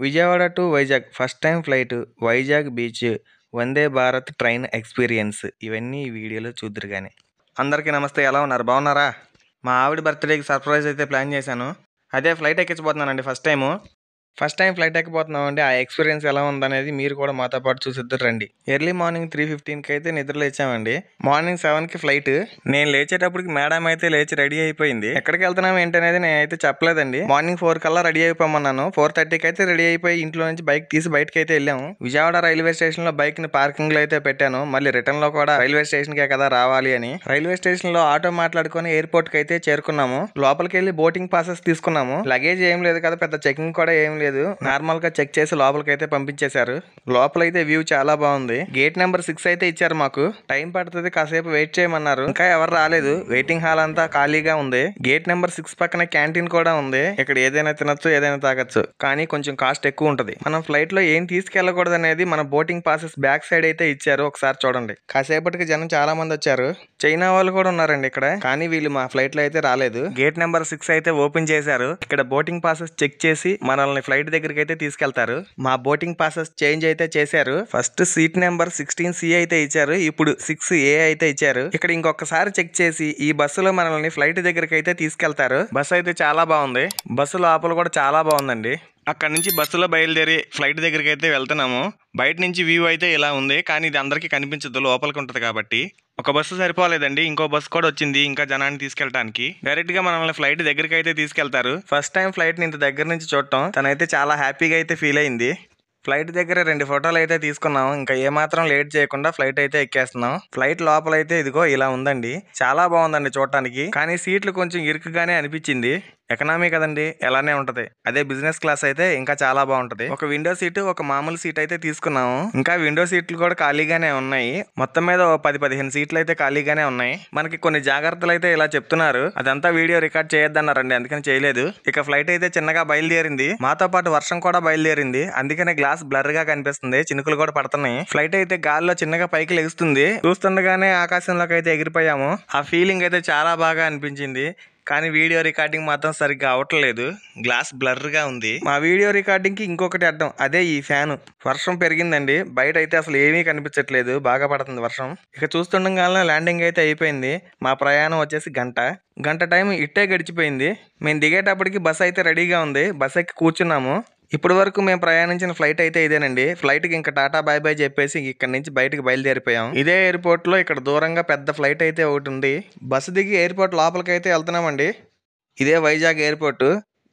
Vijayawada to Vizag first time flight, Vizag beach, Vande Bharat train experience ఇవన్నీ ఈ వీడియోలో చూద్దురు కానీ. అందరికీ నమస్తే, ఎలా ఉన్నారు? బాగున్నారా? మా ఆవిడ బర్త్డేకి సర్ప్రైజ్ అయితే ప్లాన్ చేశాను. అదే ఫ్లైట్ ఎక్కించబోతున్నానండి. ఫస్ట్ టైం ఫ్లైట్ ఎక్కిపోతున్నామండి. ఆ ఎక్స్పీరియన్స్ ఎలా ఉందనేది మీరు కూడా మాతో పాటు చూసిద్దరు రండి. ఎర్లీ మార్నింగ్ 3:15కి అయితే నిద్ర లేచామండి. Morning 7కి flight. నేను లేచేటప్పటికి మేడం అయితే లేచి రెడీ అయిపోయింది. ఎక్కడికి వెళ్తున్నాం ఏంటనేది నేనైతే చెప్పలేదండి. మార్నింగ్ 4 కల్లా రెడీ అయిపోమన్నాను. 4:30కి అయితే రెడీ అయిపోయి ఇంట్లో నుంచి బైక్ తీసి బయటకి అయితే వెళ్ళాము. విజయవాడ రైల్వే స్టేషన్ లో బైక్ ని పార్కింగ్ లో అయితే పెట్టాను. మళ్ళీ రిటర్న్ లో కూడా రైల్వే స్టేషన్ కే కదా రావాలి అని రైల్వే స్టేషన్ లో ఆటో మాట్లాడుకొని ఎయిర్పోర్ట్ కి అయితే చేరుకున్నాము. లోపలికి వెళ్ళి బోటింగ్ పాసెస్ తీసుకున్నాము. లగేజ్ ఏం లేదు కదా, పెద్ద చెకింగ్ కూడా ఏం లేదు. నార్మల్ గా చెక్ చేసి లోపలికి అయితే పంపించేశారు. లోపలైతే వ్యూ చాలా బాగుంది. గేట్ నెంబర్ 6 అయితే ఇచ్చారు మాకు. టైం పడుతుంది, కాసేపు వెయిట్ చేయమన్నారు. ఇంకా ఎవరు రాలేదు. వెయిటింగ్ హాల్ అంతా ఖాళీగా ఉంది. గేట్ నెంబర్ 6 పక్కన క్యాంటీన్ కూడా ఉంది. ఇక్కడ ఏదైనా తినొచ్చు, ఏదైనా తాగొచ్చు, కానీ కొంచెం కాస్ట్ ఎక్కువ ఉంటది. మనం ఫ్లైట్ లో ఏం తీసుకెళ్లకూడదు అనేది మన బోటింగ్ పాసెస్ బ్యాక్ సైడ్ అయితే ఇచ్చారు. ఒకసారి చూడండి. కాసేపటికి జనం చాలా మంది వచ్చారు. చైనా వాళ్ళు కూడా ఉన్నారండి ఇక్కడ, కానీ వీళ్ళు మా ఫ్లైట్ లో అయితే రాలేదు. గేట్ నెంబర్ 6 అయితే ఓపెన్ చేశారు. ఇక్కడ బోటింగ్ పాసెస్ చెక్ చేసి మనల్ని ఫ్లైట్ దగ్గరికి అయితే తీసుకెళ్తారు. మా బోటింగ్ పాసెస్ చేంజ్ అయితే చేశారు. ఫస్ట్ సీట్ నెంబర్ 16C అయితే ఇచ్చారు. ఇప్పుడు 6A అయితే ఇచ్చారు. ఇక్కడ ఇంకొకసారి చెక్ చేసి ఈ బస్సులో మనల్ని ఫ్లైట్ దగ్గరికి అయితే తీసుకెళ్తారు. బస్సు అయితే చాలా బాగుంది. బస్సు లోపల కూడా చాలా బాగుందండి. అక్కడ నుంచి బస్సులో బయలుదేరి ఫ్లైట్ దగ్గరికి అయితే వెళ్తున్నాము. బయట నుంచి వ్యూ అయితే ఇలా ఉంది, కానీ ఇది అందరికీ కనిపించదు, లోపలికి ఉంటుంది కాబట్టి. ఒక బస్సు సరిపోలేదండి, ఇంకో బస్సు కూడా వచ్చింది ఇంకా జనాన్ని తీసుకెళ్ళడానికి. డైరెక్ట్ గా మనల్ని ఫ్లైట్ దగ్గరికి అయితే తీసుకెళ్తారు. ఫస్ట్ టైం ఫ్లైట్ ని ఇంత దగ్గర నుంచి చూడటం, తనైతే చాలా హ్యాపీగా అయితే ఫీల్ అయింది. ఫ్లైట్ దగ్గర 2 ఫోటోలు అయితే తీసుకున్నాం. ఇంకా ఏమాత్రం లేట్ చేయకుండా ఫ్లైట్ అయితే ఎక్కేస్తున్నాం. ఫ్లైట్ లోపల అయితే ఇదిగో ఇలా ఉందండి. చాలా బాగుందండి చూడటానికి, కానీ సీట్లు కొంచెం ఇరుకుగానే అనిపించింది. ఎకనామీ కదండి, ఎలానే ఉంటది. అదే బిజినెస్ క్లాస్ అయితే ఇంకా చాలా బాగుంటది. ఒక విండో సీటు, ఒక మామూలు సీట్ అయితే తీసుకున్నాము. ఇంకా విండో సీట్లు కూడా ఖాళీగానే ఉన్నాయి. మొత్తం మీద 10-15 సీట్లు అయితే ఖాళీగానే ఉన్నాయి. మనకి కొన్ని జాగ్రత్తలు అయితే ఇలా చెప్తున్నారు. అదంతా వీడియో రికార్డ్ చేయొద్దన్నారండి, అందుకని చేయలేదు. ఇక ఫ్లైట్ అయితే చిన్నగా బయలుదేరింది. మాతో పాటు వర్షం కూడా బయలుదేరింది. అందుకనే గ్లాస్ బ్లర్ గా కనిపిస్తుంది. చినుకులు కూడా పడుతున్నాయి. ఫ్లైట్ అయితే గాల్లో చిన్నగా పైకి లెగుస్తుంది. చూస్తుండగానే ఆకాశంలోకి అయితే ఎగిరిపోయాము. ఆ ఫీలింగ్ అయితే చాలా బాగా అనిపించింది. కానీ వీడియో రికార్డింగ్ మాత్రం సరిగ్గా అవట్లేదు. గ్లాస్ బ్లర్ గా ఉంది. మా వీడియో రికార్డింగ్ కి ఇంకొకటి అడ్డం, అదే ఈ ఫ్యాన్. వర్షం పెరిగిందండి. బయట అయితే అసలు ఏమీ కనిపించట్లేదు, బాగా పడుతుంది వర్షం. ఇక చూస్తుండగానే ల్యాండింగ్ అయితే అయిపోయింది. మా ప్రయాణం వచ్చేసి గంట టైం ఇట్టే గడిచిపోయింది. మేము దిగేటప్పటికి బస్ అయితే రెడీగా ఉంది. బస్ ఎక్కి కూర్చున్నాము. ఇప్పటి వరకు మేము ప్రయాణించిన ఫ్లైట్ అయితే ఇదేనండి. ఫ్లైట్ కి ఇంకా టాటా బాయ్ బాయ్ చెప్పేసి ఇక్కడ నుంచి బయటకు బయలుదేరిపోయాం. ఇదే ఎయిర్పోర్ట్ లో ఇక్కడ దూరంగా పెద్ద ఫ్లైట్ అయితే ఒకటి ఉంది. బస్సు దిగి ఎయిర్పోర్ట్ లోపలికి అయితే వెళ్తున్నామండి. ఇదే వైజాగ్ ఎయిర్పోర్ట్.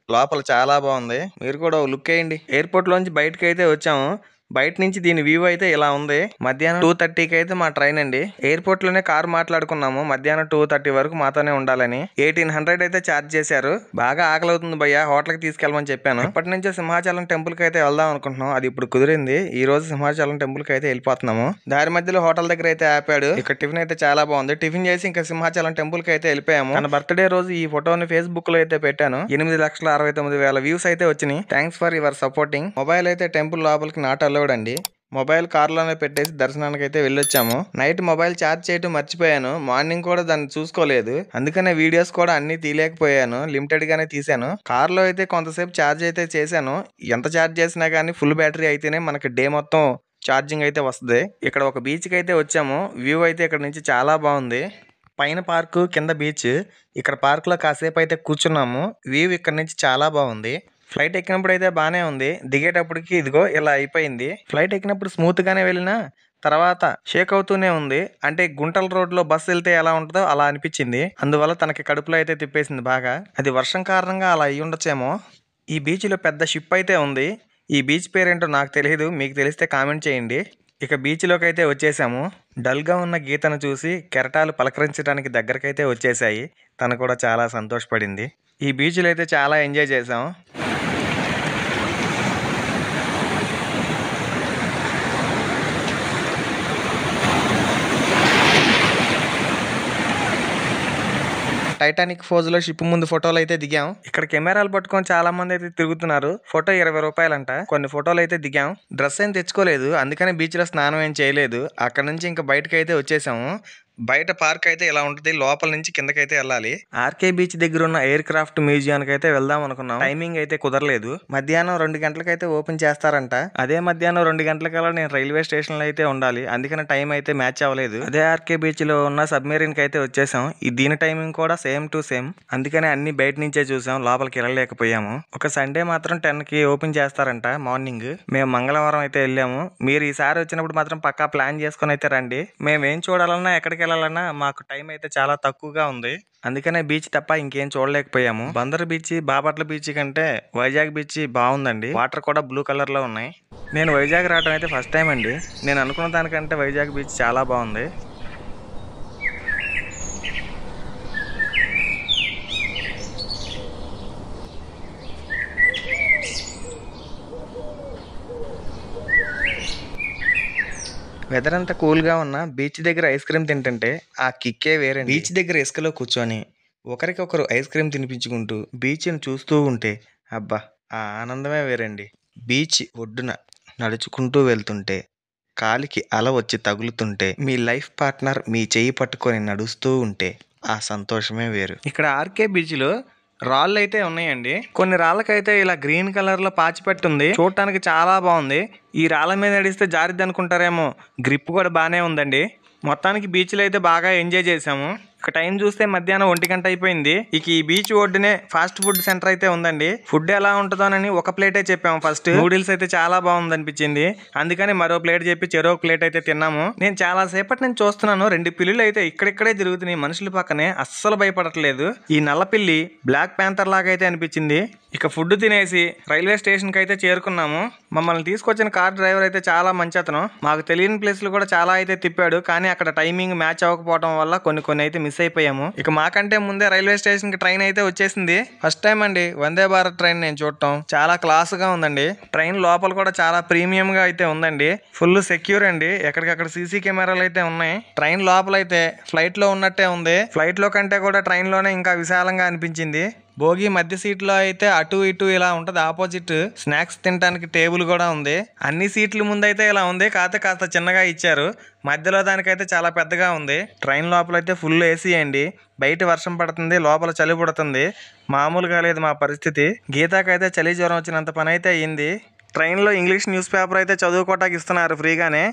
లోపల చాలా బాగుంది. మీరు కూడా లుక్ వేయండి. ఎయిర్పోర్ట్ లోంచి బయటకు అయితే వచ్చాము. బయట నుంచి దీని వ్యూ అయితే ఇలా ఉంది. మధ్యాహ్నం 2:30కి అయితే మా ట్రైన్ అండి. ఎయిర్పోర్ట్ లోనే కార్ మాట్లాడుకున్నాము. మధ్యాహ్నం 2:30 వరకు మాతోనే ఉండాలని 1800 అయితే ఛార్జ్ చేశారు. బాగా ఆకలి అవుతుంది భయ్యా, హోటల్ కి తీసుకెళ్ళమని చెప్పాను. ఇప్పటి నుంచే సింహాచలం టెంపుల్ కి అయితే వెళ్దాం అనుకుంటున్నాం. అది ఇప్పుడు కుదిరింది. ఈ రోజు సింహాచలం టెంపుల్ కి అయితే వెళ్ళిపోతున్నాము. దారి మధ్యలో హోటల్ దగ్గర అయితే ఆపాడు. ఇక్కడ టిఫిన్ అయితే చాలా బాగుంది. టిఫిన్ చేసి ఇంకా సింహాచలం టెంపుల్ కి అయితే వెళ్ళిపోయాము. మన బర్త్డే రోజు ఈ ఫోటోని ఫేస్బుక్ లో అయితే పెట్టాను. 8,69,000 వ్యూస్ అయితే వచ్చినాయి. Thanks for your supporting. Mobile అయితే టెంపుల్ లోపలికి నాట్ అలౌడ్ అండి. మొబైల్ కార్లోనే పెట్టేసి దర్శనానికి అయితే వెళ్ళొచ్చాము. నైట్ మొబైల్ ఛార్జ్ చేయడం మర్చిపోయాను. మార్నింగ్ కూడా దాన్ని చూసుకోలేదు. అందుకనే వీడియోస్ కూడా అన్ని తీయలేకపోయాను. లిమిటెడ్ గానే తీసాను. కార్లో అయితే కొంతసేపు ఛార్జ్ అయితే చేశాను. ఎంత ఛార్జ్ చేసినా కానీ ఫుల్ బ్యాటరీ అయితేనే మనకి డే మొత్తం ఛార్జింగ్ అయితే వస్తుంది. ఇక్కడ ఒక బీచ్కి అయితే వచ్చాము. వ్యూ అయితే ఇక్కడ నుంచి చాలా బాగుంది. పైన పార్కు, కింద బీచ్. ఇక్కడ పార్క్ లో కాసేపు అయితే కూర్చున్నాము. వ్యూ ఇక్కడ నుంచి చాలా బాగుంది. ఫ్లైట్ ఎక్కినప్పుడు అయితే బాగానే ఉంది. దిగేటప్పటికి ఇదిగో ఇలా అయిపోయింది. ఫ్లైట్ ఎక్కినప్పుడు స్మూత్ గానే వెళ్ళినా తర్వాత షేక్ అవుతూనే ఉంది. అంటే గుంటల రోడ్ లో బస్సు వెళ్తే ఎలా ఉంటుందో అలా అనిపించింది. అందువల్ల తనకి కడుపులో అయితే తిప్పేసింది బాగా. అది వర్షం కారణంగా అలా అయ్యి ఉండొచ్చేమో. ఈ బీచ్ లో పెద్ద షిప్ అయితే ఉంది. ఈ బీచ్ పేరేంటో నాకు తెలియదు, మీకు తెలిస్తే కామెంట్ చేయండి. ఇక బీచ్ లోకి అయితే వచ్చేసాము. డల్ గా ఉన్న గీతను చూసి కెరటాలు పలకరించడానికి దగ్గరకైతే వచ్చేసాయి. తను కూడా చాలా సంతోషపడింది. ఈ బీచ్ లో అయితే చాలా ఎంజాయ్ చేసాం. టైటానిక్ ఫోజ్ లో షిప్ ముందు ఫోటోలు అయితే దిగాం. ఇక్కడ కెమెరాలు పట్టుకొని చాలా మంది అయితే తిరుగుతున్నారు. ఫోటో 20 రూపాయలంట. కొన్ని ఫోటోలు అయితే దిగాం. డ్రెస్ ఏం తెచ్చుకోలేదు, అందుకని బీచ్ లో స్నానం ఏం చేయలేదు. అక్కడ నుంచి ఇంకా బయటకు అయితే వచ్చేసాము. బయట పార్క్ అయితే ఇలా ఉంటది. లోపల నుంచి కిందకైతే వెళ్ళాలి. ఆర్కే బీచ్ దగ్గర ఉన్న ఎయిర్ క్రాఫ్ట్ మ్యూజియానికి అయితే వెళ్దాం అనుకున్నాం. టైమింగ్ అయితే కుదరలేదు. మధ్యాహ్నం 2 గంటలకైతే ఓపెన్ చేస్తారంట. అదే మధ్యాహ్నం 2 గంటలకల్లా నేను రైల్వే స్టేషన్ లో అయితే ఉండాలి. అందుకని టైం అయితే మ్యాచ్ అవ్వలేదు. అదే ఆర్కే బీచ్ లో ఉన్న సబ్మెరీన్ కి అయితే వచ్చేసాం. దీని టైమింగ్ కూడా సేమ్ టు సేమ్. అందుకని అన్ని బయట నుంచే చూసాం, లోపలికి వెళ్ళలేకపోయాము. ఒక సండే మాత్రం 10 కి ఓపెన్ చేస్తారంట మార్నింగ్. మేము మంగళవారం అయితే వెళ్ళాము. మీరు ఈసారి వచ్చినప్పుడు మాత్రం పక్కా ప్లాన్ చేసుకుని అయితే రండి. మేమేం చూడాలన్నా ఎక్కడికి వెళ్ళాలన్నా మాకు టైం అయితే చాలా తక్కువగా ఉంది. అందుకనే బీచ్ తప్ప ఇంకేం చూడలేకపోయాము. బందర్ బీచ్, బాపట్ల బీచ్ కంటే వైజాగ్ బీచ్ బాగుందండి. వాటర్ కూడా బ్లూ కలర్ లో ఉన్నాయి. నేను వైజాగ్ రావడం అయితే ఫస్ట్ టైం అండి. నేను అనుకున్న దానికంటే వైజాగ్ బీచ్ చాలా బాగుంది. వెదర్ అంతా కూల్గా ఉన్న బీచ్ దగ్గర ఐస్ క్రీమ్ తింటుంటే ఆ కిక్కే వేరే. బీచ్ దగ్గర ఇసుకలో కూర్చొని ఒకరికొకరు ఐస్ క్రీమ్ తినిపించుకుంటూ బీచ్ని చూస్తూ ఉంటే అబ్బా, ఆ ఆనందమే వేరండి. బీచ్ ఒడ్డున నడుచుకుంటూ వెళ్తుంటే కాలికి అల వచ్చి తగులుతుంటే మీ లైఫ్ పార్ట్నర్ మీ చెయ్యి పట్టుకొని నడుస్తూ ఉంటే ఆ సంతోషమే వేరు. ఇక్కడ ఆర్కే బీచ్ లో రాళ్ళు అయితే ఉన్నాయండి. కొన్ని రాళ్ళకైతే ఇలా గ్రీన్ కలర్ లో పాచిపెట్టి ఉంది. చూడటానికి చాలా బాగుంది. ఈ రాళ్ళ మీద నడిస్తే జారిద్ది అనుకుంటారేమో, గ్రిప్ కూడా బాగానే ఉందండి. మొత్తానికి బీచ్లో అయితే బాగా ఎంజాయ్ చేసాము. ఇక టైం చూస్తే మధ్యాహ్నం 1 గంట అయిపోయింది. ఇక ఈ బీచ్ ఒడ్డునే ఫాస్ట్ ఫుడ్ సెంటర్ అయితే ఉందండి. ఫుడ్ ఎలా ఉంటుందోనని ఒక ప్లేటే చెప్పాము ఫస్ట్. నూడిల్స్ అయితే చాలా బాగుంది అనిపించింది. అందుకని మరో ప్లేట్ చెప్పి చెరో ప్లేట్ అయితే తిన్నాము. నేను చాలా సేపటి నుంచి చూస్తున్నాను, 2 పిల్లులు అయితే ఇక్కడిక్కడే తిరుగుతున్నాయి మనుషుల పక్కనే. అస్సలు భయపడట్లేదు. ఈ నల్ల పిల్లి బ్లాక్ ప్యాంథర్ లాగా అయితే అనిపించింది. ఇక ఫుడ్ తినేసి రైల్వే స్టేషన్కి అయితే చేరుకున్నాము. మమ్మల్ని తీసుకొచ్చిన కార్ డ్రైవర్ అయితే చాలా మంచి అతను. మాకు తెలియని ప్లేస్లు కూడా చాలా అయితే తిప్పాడు. కానీ అక్కడ టైమింగ్ మ్యాచ్ అవ్వకపోవడం వల్ల కొన్ని అయితే మిస్ అయిపోయాము. ఇక మాకంటే ముందే రైల్వే స్టేషన్ కి ట్రైన్ అయితే వచ్చేసింది. ఫస్ట్ టైం అండి వందే భారత్ ట్రైన్ నేను చూడటం. చాలా క్లాస్ గా ఉందండి. ట్రైన్ లోపల కూడా చాలా ప్రీమియం గా అయితే ఉందండి. ఫుల్ సెక్యూర్ అండి. ఎక్కడికక్కడ సీసీ కెమెరాలు అయితే ఉన్నాయి. ట్రైన్ లోపల అయితే ఫ్లైట్ లో ఉన్నట్టే ఉంది. ఫ్లైట్ లో కంటే కూడా ట్రైన్ లోనే ఇంకా విశాలంగా అనిపించింది. భోగి మధ్య సీట్లో అయితే అటు ఇటు ఇలా ఉంటది. ఆపోజిట్ స్నాక్స్ తినడానికి టేబుల్ కూడా ఉంది. అన్ని సీట్ల ముందు అయితే ఇలా ఉంది, కాకపోతే కాస్త చిన్నగా ఇచ్చారు. మధ్యలో దానికైతే చాలా పెద్దగా ఉంది. ట్రైన్ లోపల అయితే ఫుల్ ఏసీ అండి. బయట వర్షం పడుతుంది, లోపల చలి పుడుతుంది. మామూలుగా లేదు మా పరిస్థితి. గీతాకైతే చలి జ్వరం వచ్చినంత పని అయితే అయ్యింది. ట్రైన్లో ఇంగ్లీష్ న్యూస్ పేపర్ అయితే చదువుకోవటానికి ఇస్తున్నారు ఫ్రీగానే.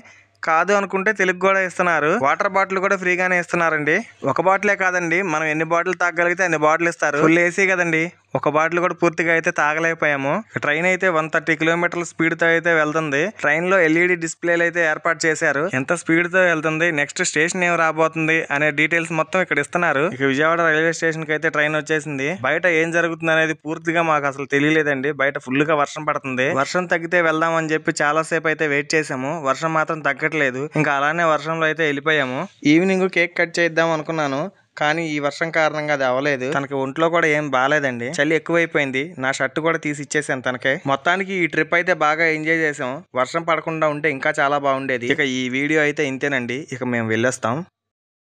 కాదు అనుకుంటే తెలుగు కూడా ఇస్తున్నారు. వాటర్ బాటిల్ కూడా ఫ్రీగానే ఇస్తున్నారండి. ఒక బాటిలే కాదండి, మనం ఎన్ని బాటిల్ తాగలిగితే అన్ని బాటిల్ ఇస్తారు. ఫుల్ ఏసీ కదండి. ఒక బాటిల్ కూడా పూర్తిగా అయితే తాగలేకపోయాము. ట్రైన్ అయితే 130 కిలోమీటర్ల స్పీడ్ తో అయితే వెళ్తుంది. ట్రైన్ లో ఎల్ఈడి డిస్ప్లేలు అయితే ఏర్పాటు చేశారు. ఎంత స్పీడ్ తో వెళ్తుంది, నెక్స్ట్ స్టేషన్ ఏం రాబోతుంది అనే డీటెయిల్స్ మొత్తం ఇక్కడ ఇస్తున్నారు. ఇక విజయవాడ రైల్వే స్టేషన్ కి అయితే ట్రైన్ వచ్చేసింది. బయట ఏం జరుగుతుంది అనేది పూర్తిగా మాకు అసలు తెలియలేదండి. బయట ఫుల్ గా వర్షం పడుతుంది. వర్షం తగ్గితే వెళ్దాం అని చెప్పి చాలా సేపు అయితే వెయిట్ చేసాము. వర్షం మాత్రం తగ్గట్లేదు. ఇంకా అలానే వర్షంలో అయితే వెళ్ళిపోయాము. ఈవినింగ్ కేక్ కట్ చేద్దాం అనుకున్నాను, కానీ ఈ వర్షం కారణంగా అది అవ్వలేదు. తనకి ఒంట్లో కూడా ఏం బాగాలేదండి. చలి ఎక్కువైపోయింది. నా షర్ట్ కూడా తీసి ఇచ్చేసాను తనకే. మొత్తానికి ఈ ట్రిప్ అయితే బాగా ఎంజాయ్ చేసాం. వర్షం పడకుండా ఉంటే ఇంకా చాలా బాగుండేది. ఇక ఈ వీడియో అయితే ఇంతేనండి. ఇక మేము వెళ్ళొస్తాం.